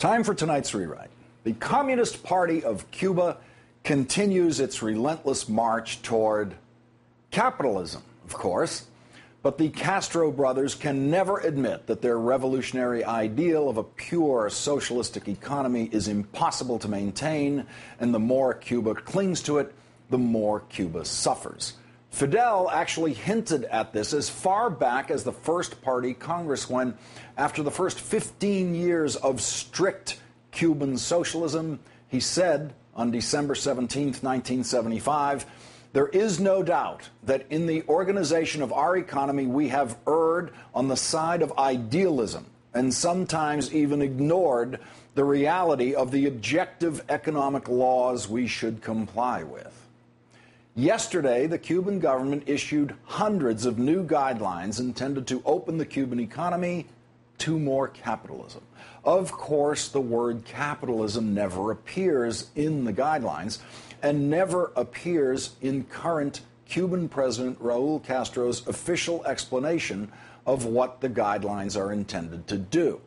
Time for tonight's rewrite. The Communist Party of Cuba continues its relentless march toward capitalism, of course, but the Castro brothers can never admit that their revolutionary ideal of a pure socialistic economy is impossible to maintain, and the more Cuba clings to it, the more Cuba suffers. Fidel actually hinted at this as far back as the First Party Congress when, after the first 15 years of strict Cuban socialism, he said on December 17, 1975, "There is no doubt that in the organization of our economy we have erred on the side of idealism and sometimes even ignored the reality of the objective economic laws we should comply with." Yesterday, the Cuban government issued hundreds of new guidelines intended to open the Cuban economy to more capitalism. Of course, the word capitalism never appears in the guidelines and never appears in current Cuban President Raul Castro's official explanation of what the guidelines are intended to do.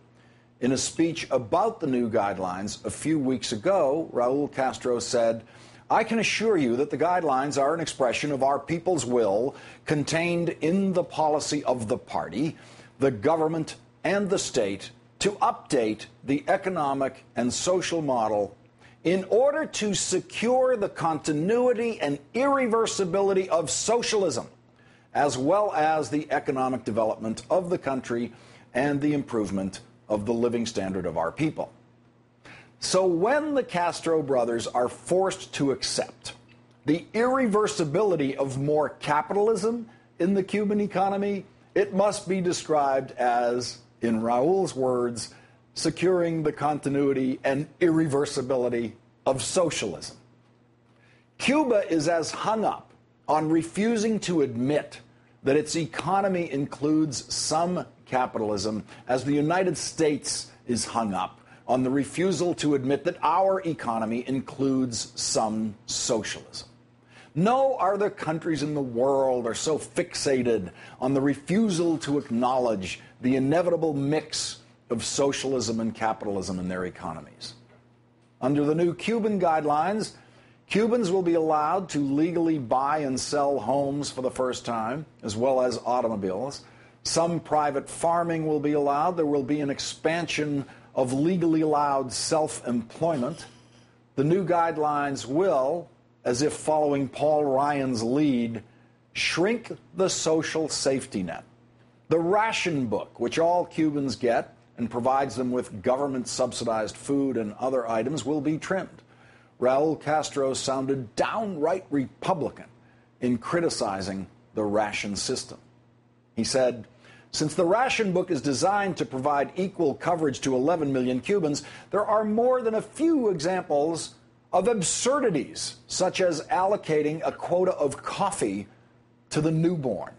In a speech about the new guidelines a few weeks ago, Raul Castro said, "I can assure you that the guidelines are an expression of our people's will contained in the policy of the party, the government, and the state to update the economic and social model in order to secure the continuity and irreversibility of socialism, as well as the economic development of the country and the improvement of the living standard of our people." So when the Castro brothers are forced to accept the irreversibility of more capitalism in the Cuban economy, it must be described as, in Raul's words, securing the continuity and irreversibility of socialism. Cuba is as hung up on refusing to admit that its economy includes some capitalism as the United States is hung up on the refusal to admit that our economy includes some socialism. No other countries in the world are so fixated on the refusal to acknowledge the inevitable mix of socialism and capitalism in their economies. Under the new Cuban guidelines, Cubans will be allowed to legally buy and sell homes for the first time, as well as automobiles. Some private farming will be allowed. There will be an expansion of legally allowed self-employment. The new guidelines will, as if following Paul Ryan's lead, shrink the social safety net. The ration book, which all Cubans get and provides them with government-subsidized food and other items, will be trimmed. Raul Castro sounded downright Republican in criticizing the ration system. He said, "Since the ration book is designed to provide equal coverage to 11 million Cubans, there are more than a few examples of absurdities, such as allocating a quota of coffee to the newborn."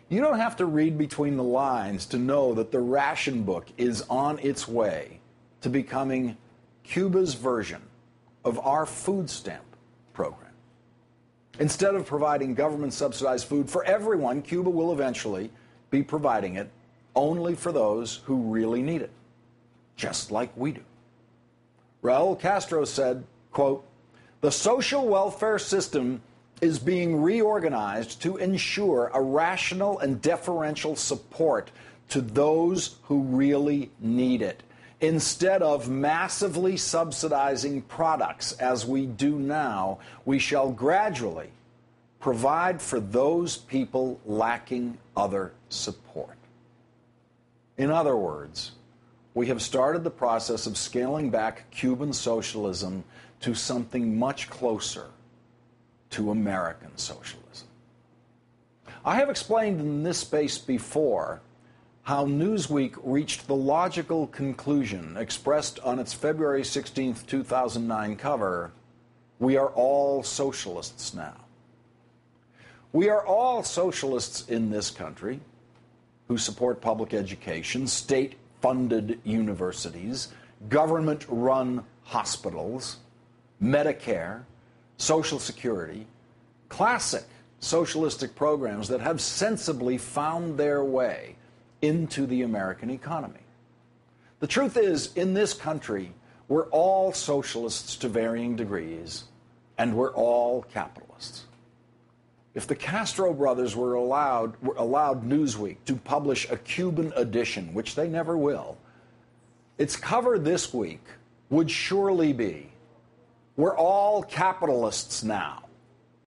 You don't have to read between the lines to know that the ration book is on its way to becoming Cuba's version of our food stamp program. Instead of providing government-subsidized food for everyone, Cuba will eventually be providing it only for those who really need it, just like we do. Raul Castro said, quote, "The social welfare system is being reorganized to ensure a rational and deferential support to those who really need it, instead of massively subsidizing products as we do now. We shall gradually provide for those people lacking other support." In other words, we have started the process of scaling back Cuban socialism to something much closer to American socialism. I have explained in this space before how Newsweek reached the logical conclusion expressed on its February 16, 2009 cover, "We are all socialists now." We are all socialists in this country who support public education, state-funded universities, government-run hospitals, Medicare, Social Security, classic socialistic programs that have sensibly found their way into the American economy. The truth is, in this country, we're all socialists to varying degrees, and we're all capitalists. If the Castro brothers were allowed Newsweek to publish a Cuban edition, which they never will, its cover this week would surely be, "We're all capitalists now."